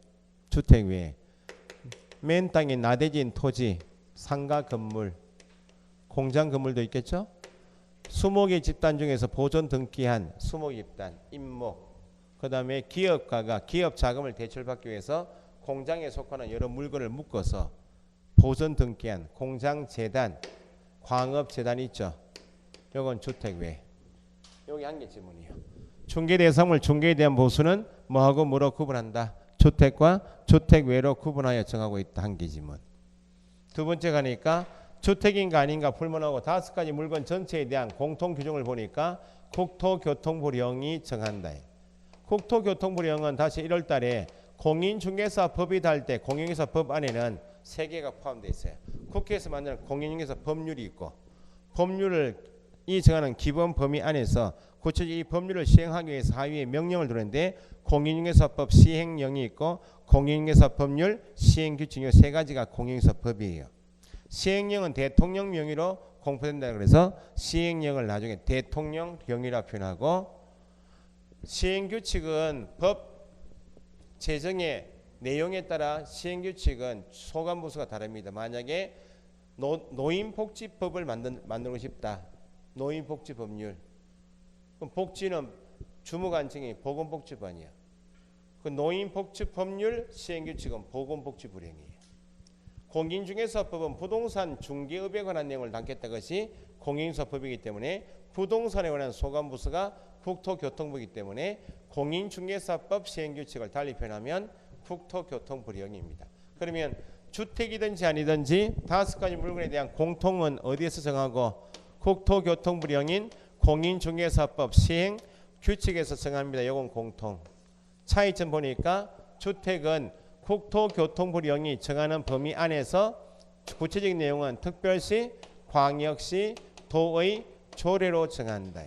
주택 외에. 맨 땅에 나대지인 토지, 상가 건물, 공장 건물도 있겠죠? 수목의 집단 중에서 보존 등기한 수목 집단, 임목, 그 다음에 기업가가 기업 자금을 대출받기 위해서 공장에 속하는 여러 물건을 묶어서 보존 등기한 공장 재단, 광업 재단이 있죠. 요건 주택 외. 여기 한 개 지문이요. 중개 대상물 중개에 대한 보수는 뭐하고 뭐로 구분한다. 주택과 주택 외로 구분하여 정하고 있다. 한 개 지문. 두 번째 가니까 주택인가 아닌가 불문하고 5가지 물건 전체에 대한 공통 규정을 보니까 국토교통부령이 정한다. 국토교통부령은 다시 1월 달에 공인중개사법이 달 때 공인중개사법 안에는 3개가 포함되어 있어요. 국회에서 만드는 공인중개사 법률이 있고 법률을 이 정하는 기본 범위 안에서 구체적으로 이 법률을 시행하기 위해서 하위에 명령을 두는데 공인중개사법 시행령이 있고 공인중개사법률 시행규칙 이 3가지가 공인중개사법이에요. 시행령은 대통령 명의로 공포된다 그래서 시행령을 나중에 대통령령이라 표현하고 시행규칙은 법 제정의 내용에 따라 시행규칙은 소관부서가 다릅니다. 만약에 노인복지법을 만들고 싶다. 노인복지법률. 그럼 복지는 주무관청이 보건복지관이야. 그 노인복지법률 시행규칙은 보건복지부령이에요. 공인중개사법은 부동산 중개업에 관한 내용을 담겠다 것이 공인중개사법이기 때문에 부동산에 관한 소관부서가 국토교통부이기 때문에 공인중개사법 시행규칙을 달리 표현하면 국토교통부령입니다. 그러면 주택이든지 아니든지 5가지 물건에 대한 공통은 어디에서 정하고 국토교통부령인 공인중개사법 시행규칙에서 정합니다. 이건 공통. 차이점 보니까 주택은 국토교통부령이 정하는 범위 안에서 구체적인 내용은 특별시, 광역시, 도의 조례로 정한다.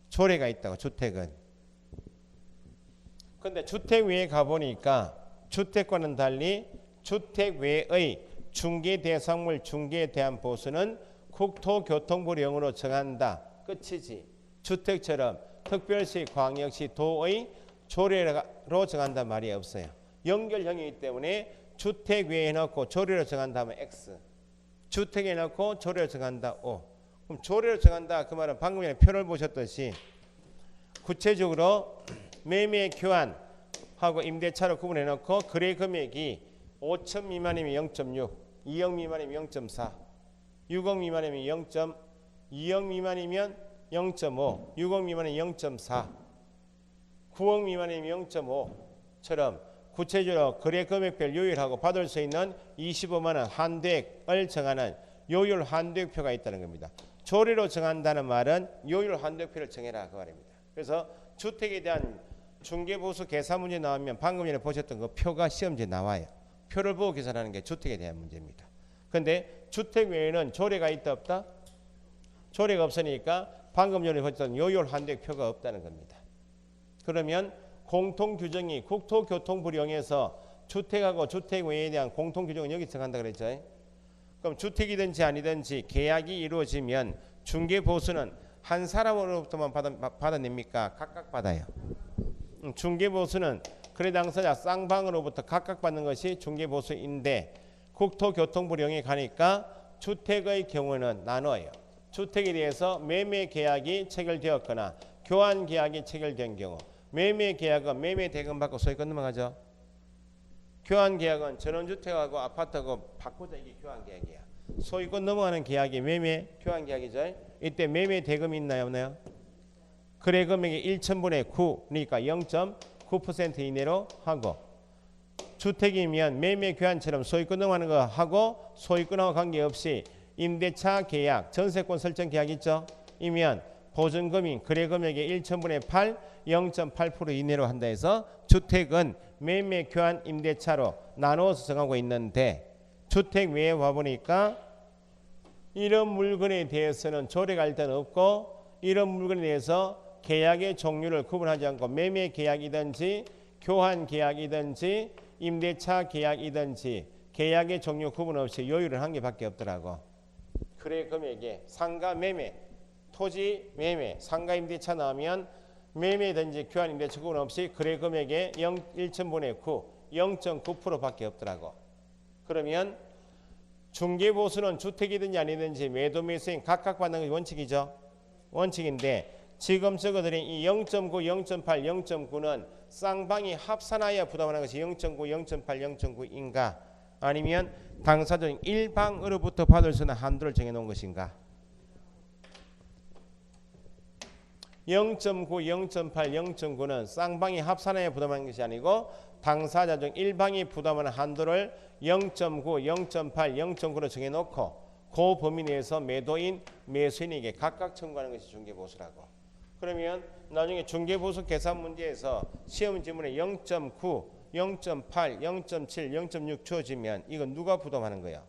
조례가 있다고 주택은. 근데 주택 외에 가보니까 주택과는 달리 주택 외의 중개 대상물 중개에 대한 보수는 국토교통부령으로 정한다. 끝이지. 주택처럼 특별시, 광역시, 도의 조례로 정한단 말이 없어요. 연결형이기 때문에 주택 외에 넣고 조례로 정한다면 X. 주택에 넣고 조례로 정한다 O. 그럼 조례로 정한다 그 말은 방금 전에 표를 보셨듯이 구체적으로 매매 교환하고 임대차로 구분해 놓고 거래 금액이 5천 미만이면 0.6, 2억 미만이면 0.4, 6억 미만이면 0. 2억 미만이면 0.5, 6억 미만이면 0.4, 9억 미만이면 0.5처럼 구체적으로 거래 금액별 요율하고 받을 수 있는 25만 원 한도액을 정하는 요율 한도액표가 있다는 겁니다. 조례로 정한다는 말은 요율 한도액표를 정해라 그 말입니다. 그래서 주택에 대한 중개보수 계산 문제 나오면 방금 전에 보셨던 그 표가 시험지에 나와요. 표를 보고 계산하는 게 주택에 대한 문제입니다. 그런데 주택 외에는 조례가 있다 없다? 조례가 없으니까 방금 전에 보셨던 요율 한도액표가 없다는 겁니다. 그러면 공통규정이 국토교통부령에서 주택하고 주택 외에 대한 공통규정은 여기 정한다 그랬죠. 그럼 주택이든지 아니든지 계약이 이루어지면 중개보수는 한 사람으로부터만 받아냅니까? 각각 받아요. 중개보수는 거래 당사자 쌍방으로부터 각각 받는 것이 중개보수인데 국토교통부령에 가니까 주택의 경우는 나눠요. 주택에 대해서 매매 계약이 체결되었거나 교환 계약이 체결된 경우 매매 계약은 매매 대금 받고 소유권 넘어가죠. 교환 계약은 전원주택하고 아파트하고 바꾸자 이게 교환 계약이야. 소유권 넘어가는 계약이 매매 교환 계약이죠. 이때 매매 대금이 있나요 없나요? 거래 금액이 1,000분의 9니까 0.9% 이내로 하고 주택이면 매매 교환처럼 소유권 넘어가는 거 하고 소유권하고 관계없이 임대차 계약, 전세권 설정 계약 있죠? 이면 보증금이 거래 금액의 1,000분의 8, 0.8% 이내로 한다 해서 주택은 매매 교환 임대차로 나누어서 정하고 있는데 주택 외에 와보니까 이런 물건에 대해서는 조례가 일단 없고 이런 물건에 대해서 계약의 종류를 구분하지 않고 매매 계약이든지 교환 계약이든지 임대차 계약이든지 계약의 종류 구분 없이 요율은 한 개밖에 없더라고. 거래 금액에 상가 매매, 토지 매매, 상가 임대차 나오면 매매든지 교환 임대차 구분 없이 거래 금액의 1,000분의 9, 0.9%밖에 없더라고. 그러면 중개보수는 주택이든지 아니든지 매도 매수인 각각 받는 것이 원칙이죠. 원칙인데 지금 적어드린 이 0.9, 0.8, 0.9는 쌍방이 합산하여 부담하는 것이 0.9, 0.8, 0.9인가 아니면 당사자 중 일방으로부터 받을 수 있는 한도를 정해놓은 것인가. 0.9, 0.8, 0.9는 쌍방이 합산하여 부담하는 것이 아니고 당사자 중 일방이 부담하는 한도를 0.9, 0.8, 0.9로 정해놓고 그 범위 내에서 매도인, 매수인에게 각각 청구하는 것이 중개보수라고. 그러면 나중에 중개보수 계산 문제에서 시험 지문에 0.9, 0.8, 0.7, 0.6 주어지면 이건 누가 부담하는 거야?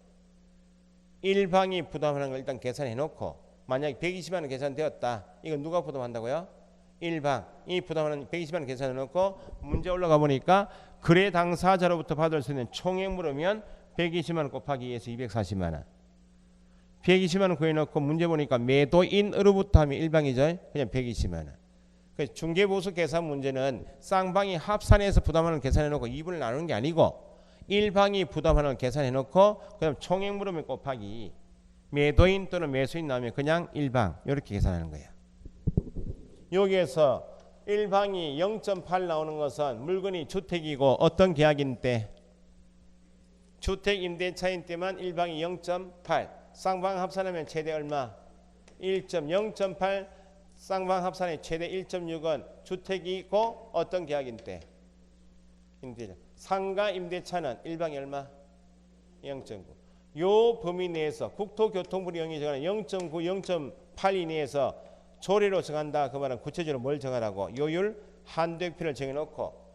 일방이 부담하는 걸 일단 계산해 놓고 만약에 120만 원 계산되었다. 이건 누가 부담한다고요? 일방이 부담하는 120만 원 계산해 놓고 문제 올라가 보니까 거래 당사자로부터 받을 수 있는 총액 물으면 120만 원 곱하기 2에서 240만 원. 120만 원 구해놓고 문제 보니까 매도인으로부터 하면 일방이죠. 그냥 120만 원. 그래서 중개보수 계산 문제는 쌍방이 합산해서 부담하는 계산해놓고 2분을 나누는 게 아니고 일방이 부담하는 계산해놓고 그다음 총액 물으면 곱하기 매도인 또는 매수인 나오면 그냥 일방 이렇게 계산하는 거예요. 여기에서 일방이 0.8 나오는 것은 물건이 주택이고 어떤 계약인 때? 주택 임대차인 때만 일방이 0.8 쌍방 합산하면 최대 얼마? 1.0.8 쌍방 합산의 최대 1.6은 주택이고 어떤 계약인 때? 임대차. 상가 임대차는 일방이 얼마? 0.9. 요 범위 내에서 국토교통부의 영역이 정하는 0.9, 0.8 이내에서 조례로 정한다. 그 말은 구체적으로 뭘 정하라고? 요율 한도액표를 정해놓고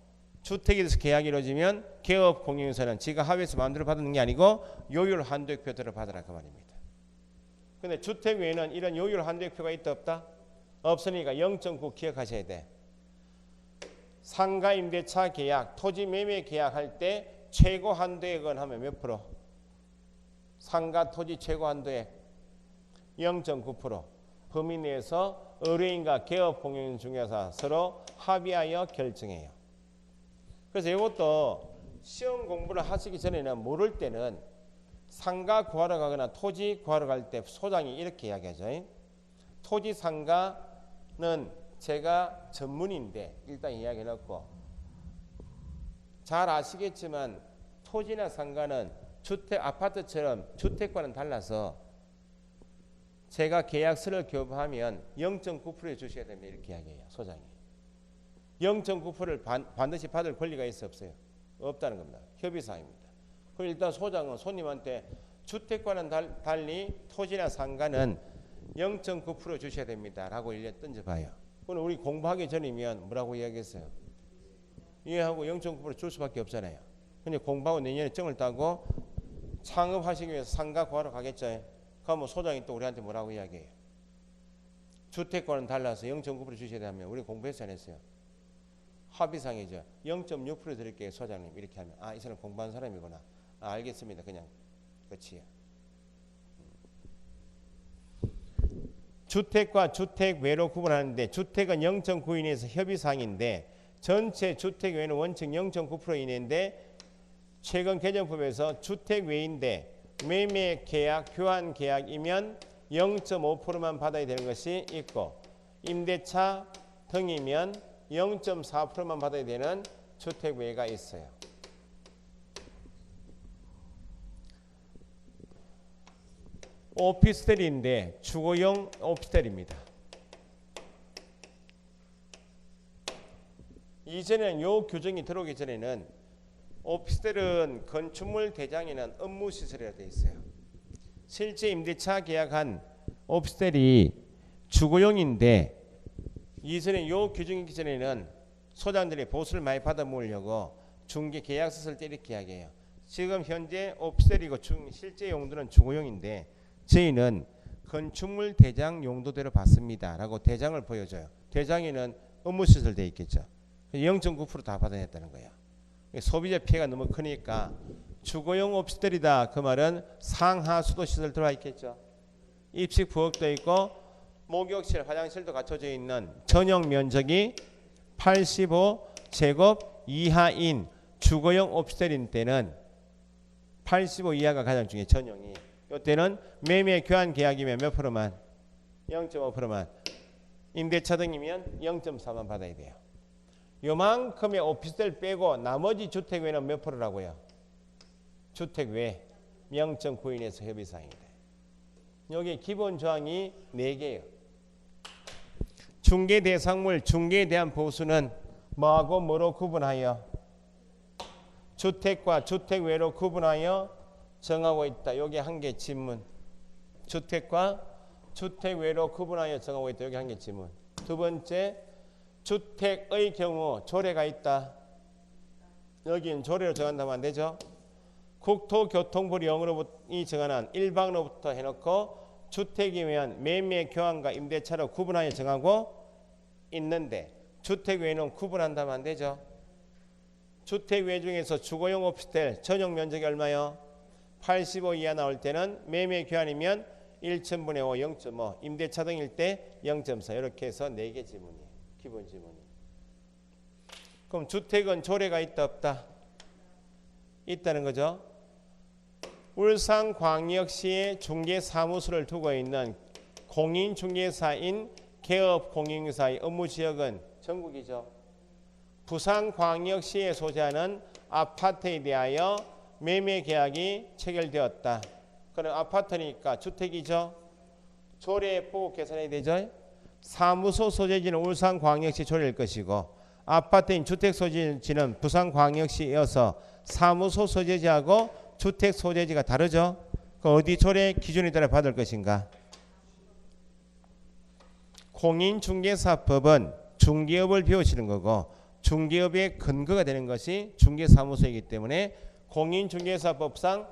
주택에 대해서 계약이 이루어지면 개업 공유인사는 지가 합의해서 마음대로 받는 게 아니고 요율 한도액표들을 받으라 그 말입니다. 근데 주택 외에는 이런 요율 한도액표가 있다 없다? 없으니까 0.9 기억하셔야 돼. 상가 임대차 계약, 토지 매매 계약할 때 최고 한도액은 하면 몇 프로? 상가 토지 최고 한도액 0.9%. 범위 내에서 의뢰인과 개업 공유인 중에서 서로 합의하여 결정해요. 그래서 이것도 시험 공부를 하시기 전에는 모를 때는 상가 구하러 가거나 토지 구하러 갈 때 소장이 이렇게 이야기하죠. 토지 상가는 제가 전문인데 일단 이야기해놓고 잘 아시겠지만 토지나 상가는 주택 아파트처럼 주택과는 달라서 제가 계약서를 교부하면 0.9%에 주셔야 됩니다. 이렇게 이야기해요. 소장이. 0.9%를 반드시 받을 권리가 있어 없어요? 없다는 겁니다. 협의사항입니다. 그럼 일단 소장은 손님한테 주택과는 달리 토지나 상가는 0.9% 주셔야 됩니다. 라고 일단 던져봐요. 그럼 우리 공부하기 전이면 뭐라고 이야기했어요? 이해하고 0.9% 줄 수밖에 없잖아요. 근데 공부하고 내년에 정을 따고 창업하시기 위해서 상가 구하러 가겠죠. 그러면 소장이 또 우리한테 뭐라고 이야기해요? 주택과는 달라서 0.9% 주셔야 되면 우리 공부했어요 안 했어요? 합의상이죠. 0.6% 드릴게요 소장님. 이렇게 하면 이 사람 공부한 사람이구나. 알겠습니다. 그냥 끝이에요. 주택과 주택 외로 구분하는데 주택은 0.9 이내에서 협의사항인데 전체 주택 외는 원칙 0.9% 이내인데 최근 개정법에서 주택 외인데 매매 계약, 교환 계약이면 0.5%만 받아야 되는 것이 있고 임대차 등이면 0.4%만 받아야 되는 주택 외가 있어요. 오피스텔인데 주거용 오피스텔입니다. 이전에는 요 규정이 들어오기 전에는 오피스텔은 건축물 대장에는 업무시설이라 되어 있어요. 실제 임대차 계약한 오피스텔이 주거용인데 이전에 요 규정이 있기 전에는 소장들이 보수를 많이 받아 모으려고 중개 계약서 쓸 때 이렇게 이야기해요. 지금 현재 오피스텔이고 실제 용도는 주거용인데 저희는 건축물 대장 용도대로 받습니다. 라고 대장을 보여줘요. 대장에는 업무시설 되어 있겠죠. 0.9% 다 받아냈다는 거예요. 소비자 피해가 너무 크니까 주거용 오피스텔이다. 그 말은 상하수도 시설 들어와 있겠죠. 입식 부엌도 있고 목욕실, 화장실도 갖춰져 있는 전용 면적이 85제곱 이하인 주거용 오피스텔인 때는 85 이하가 가장 중요해. 전용이. 이때는 매매 교환 계약이면 몇 프로만? 0.5%만. 임대차 등이면 0.4만 받아야 돼요. 요만큼의 오피스텔 빼고 나머지 주택 외는 몇 프로라고요? 주택 외 0.9인에서 협의사항입니다. 여기 기본 조항이 4개예요. 중개 대상물, 중개에 대한 보수는 뭐하고 뭐로 구분하여? 주택과 주택 외로 구분하여 정하고 있다. 여기 한 개 지문. 주택과 주택 외로 구분하여 정하고 있다. 여기 한 개 지문. 두 번째, 주택의 경우 조례가 있다. 여기는 조례로 정한다면 안 되죠. 국토교통부를 영으로 정하는 1방로부터 해놓고 주택이면 매매 교환과 임대차로 구분하여 정하고 있는데 주택 외에는 구분한다면 안 되죠. 주택 외 중에서 주거용 오피스텔 전용 면적이 얼마요? 85 이하 나올 때는 매매 교환이면 1,000분의 5, 0.5, 임대차 등일 때 0.4 이렇게 해서 4개 지문이에요. 기본 지문이. 그럼 주택은 조례가 있다 없다? 있다는 거죠. 울산광역시에 중개사무소를 두고 있는 공인중개사인 개업공인중개사의 업무지역은 전국이죠. 부산광역시에 소재하는 아파트에 대하여 매매계약이 체결되었다. 그럼 아파트니까 주택이죠. 조례 보고 계산해야 되죠. 사무소 소재지는 울산광역시 조례일 것이고 아파트인 주택 소재지는 부산광역시여서 사무소 소재지하고 주택 소재지가 다르죠. 그 어디 조례 기준에 따라 받을 것인가? 공인중개사법은 중개업을 비워치는 거고 중개업의 근거가 되는 것이 중개사무소이기 때문에 공인중개사법상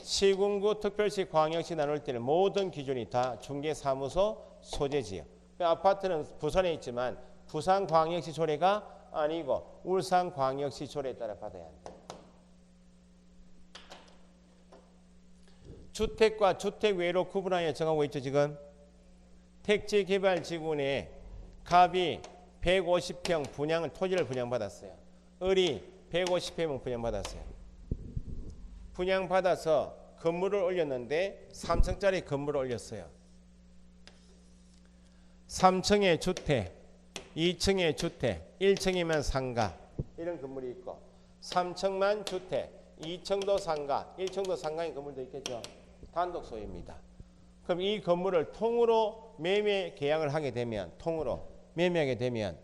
시군구 특별시 광역시 나눌 때는 모든 기준이 다 중개사무소 소재지요. 아파트는 부산에 있지만 부산광역시 조례가 아니고 울산광역시 조례에 따라 받아야 한다. 주택과 주택 외로 구분하여 정하고 있죠. 지금 택지개발지구내 갑이 150평 분양을 토지를 분양받았어요. 을이 150평 분양받았어요. 분양받아서 건물을 올렸는데 3층짜리 건물을 올렸어요. 3층의 주택, 2층의 주택, 1층이면 상가 이런 건물이 있고 3층만 주택, 2층도 상가, 1층도 상가인 건물도 있겠죠. 단독 소유입니다. 그럼 이 건물을 통으로 매매 계약을 하게 되면 통으로 매매하게 되면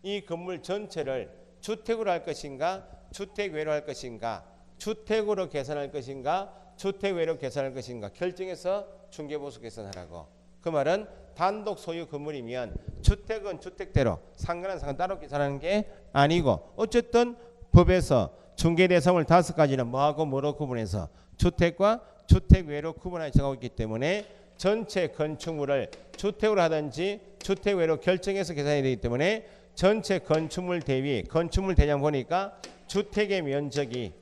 이 건물 전체를 주택으로 할 것인가 주택 외로 할 것인가 주택으로 계산할 것인가 주택 외로 계산할 것인가 결정해서 중개보수 계산하라고. 그 말은 단독 소유 건물이면 주택은 주택대로 상가는 상가 따로 계산하는 게 아니고 어쨌든 법에서 중개 대상을 5가지는 뭐하고 뭐로 구분해서 주택과 주택 외로 구분하여 정하고 있기 때문에 전체 건축물을 주택으로 하든지 주택 외로 결정해서 계산해야 되기 때문에 전체 건축물 대비 건축물 대장 보니까 주택의 면적이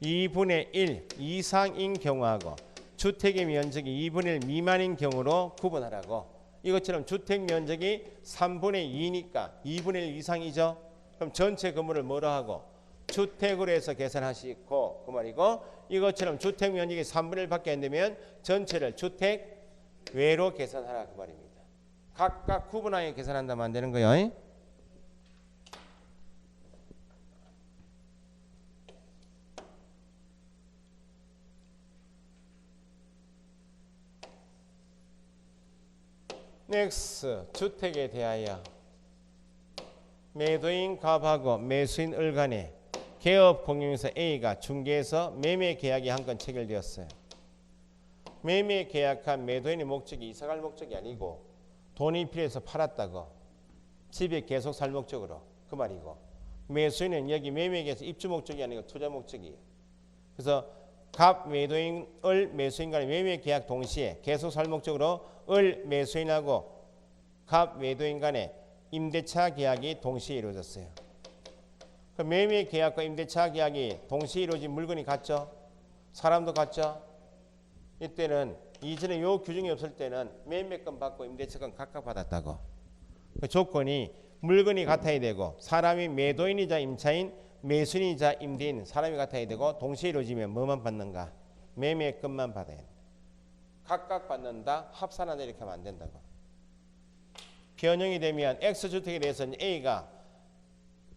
2분의 1 이상인 경우하고 주택의 면적이 2분의 1 미만인 경우로 구분하라고. 이것처럼 주택 면적이 3분의 2니까 2분의 1 이상이죠. 그럼 전체 건물을 뭐로 하고 주택으로 해서 계산하시고 그 말이고 이것처럼 주택 면적이 3분의 1밖에 안 되면 전체를 주택 외로 계산하라 그 말입니다. 각각 구분하여 계산한다면 안 되는 거예요. 넥스 주택에 대하여 매도인 갑하고 매수인 을 간에 개업 공인중개사 A가 중개해서 매매 계약이 한 건 체결되었어요. 매매 계약한 매도인의 목적이 이사갈 목적이 아니고 돈이 필요해서 팔았다고 집에 계속 살 목적으로 그 말이고 매수인은 여기 매매 계약에서 입주 목적이 아니고 투자 목적이에요. 그래서 갑 매도인 을 매수인 간의 매매 계약 동시에 계속 살 목적으로 을 매수인하고 갑 매도인 간의 임대차 계약이 동시에 이루어졌어요. 그 매매 계약과 임대차 계약이 동시에 이루어진 물건이 같죠? 사람도 같죠? 이때는 이전에 요 규정이 없을 때는 매매권 받고 임대차권 각각 받았다고. 그 조건이 물건이 같아야 되고 사람이 매도인이자 임차인, 매수인이자 임대인 사람이 같아야 되고 동시에 이루어지면 뭐만 받는가? 매매권만 받아야 된다. 각각 받는다, 합산한다 이렇게 하면 안 된다고. 변형이 되면 X주택에 대해서는 A가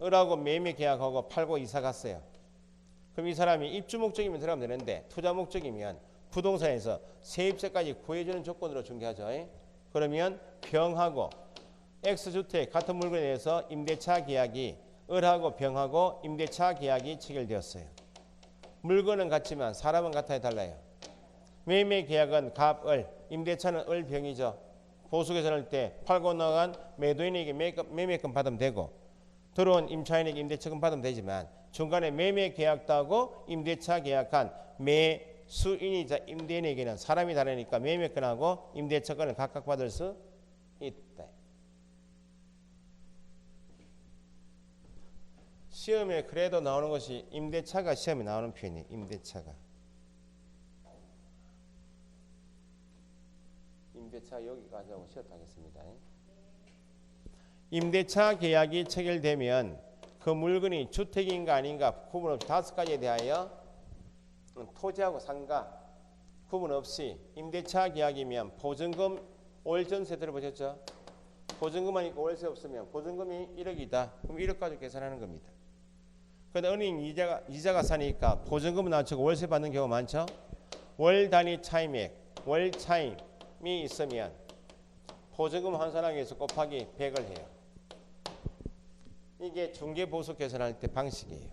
을하고 매매 계약하고 팔고 이사 갔어요. 그럼 이 사람이 입주 목적이면 들어가면 되는데 투자 목적이면 부동산에서 세입세까지 구해주는 조건으로 중개하죠. 그러면 병하고 X주택 같은 물건에 대해서 임대차 계약이 을하고 병하고 임대차 계약이 체결되었어요. 물건은 같지만 사람은 같아야 달라요. 매매 계약은 갑, 을, 임대차는 을, 병이죠. 보수 계산할 때 팔고 나간 매도인에게 매매권 받으면 되고 들어온 임차인에게 임대차권 받으면 되지만 중간에 매매 계약도 하고 임대차 계약한 매수인이자 임대인에게는 사람이 다르니까 매매권하고 임대차권을 각각 받을 수 있다. 시험에 그래도 나오는 것이 임대차가 시험에 나오는 표현이에요. 임대차가. 임대차 여기까지 하고 쉬었다겠습니다. 임대차 계약이 체결되면 그 물건이 주택인가 아닌가 구분 없이 5가지에 대하여 토지하고 상가 구분 없이 임대차 계약이면 보증금 월전세 들어보셨죠? 보증금만 있고 월세 없으면 보증금이 1억이다. 그럼 1억 가지고 계산하는 겁니다. 그런데 은행 이자가 싸니까 보증금은 낮추고 월세 받는 경우가 많죠? 월 단위 차임액, 월 차임이 있으면 보증금 환산하기 위해서 곱하기 100을 해요. 이게 중개보수 계산할 때 방식이에요.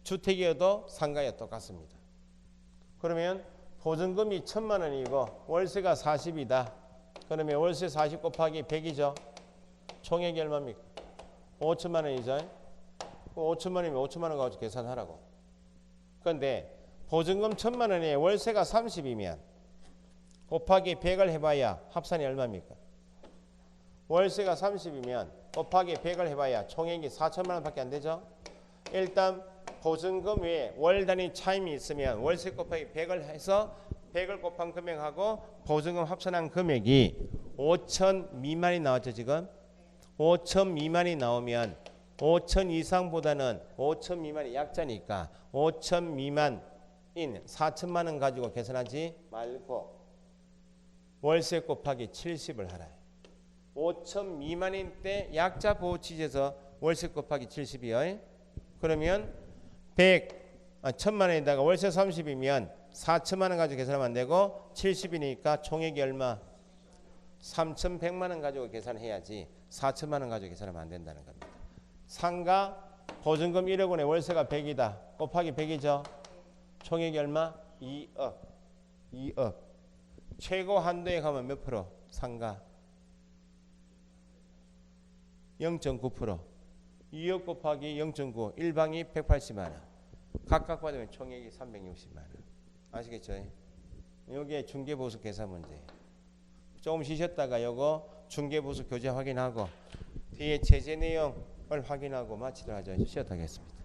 주택이어도 상가여도 똑같습니다. 그러면 보증금이 1,000만 원이고 월세가 40이다. 그러면 월세 40 곱하기 100이죠. 총액이 얼마입니까? 5천만 원이죠. 5천만 원이면 5천만 원 가지고 계산하라고. 그런데 보증금 1,000만 원에 월세가 30이면 곱하기 100을 해봐야 합산이 얼마입니까? 월세가 30이면 곱하기 100을 해봐야 총액이 4천만 원밖에 안 되죠. 일단 보증금 외에 월 단위 차임이 있으면 월세 곱하기 100을 해서 100을 곱한 금액하고 보증금 합산한 금액이 5천 미만이 나왔죠. 지금 5천 미만이 나오면 5천 이상보다는 5천 미만이 약자니까 5천 미만인 4천만 원 가지고 계산하지 말고 월세 곱하기 70을 하라. 5천 미만인 때 약자 보호 취지에서 월세 곱하기 70이요. 그러면 1,000만 원에다가 월세 30이면 4천만 원 가지고 계산하면 안 되고 70이니까 총액이 얼마? 3,100만 원 가지고 계산해야지 4천만 원 가지고 계산하면 안 된다는 겁니다. 상가 보증금 1억 원에 월세가 100이다. 곱하기 100이죠. 총액이 얼마? 2억. 2억. 최고 한도에 가면 몇 프로? 상가 0.9%. 2억 곱하기 0.9. 일방이 180만 원. 각각 받으면 총액이 360만 원. 아시겠죠? 여기에 중개보수 계산 문제. 조금 쉬셨다가 요거 중개보수 교재 확인하고 뒤에 제재 내용을 확인하고 마치도록 하죠. 쉬었다 하겠습니다.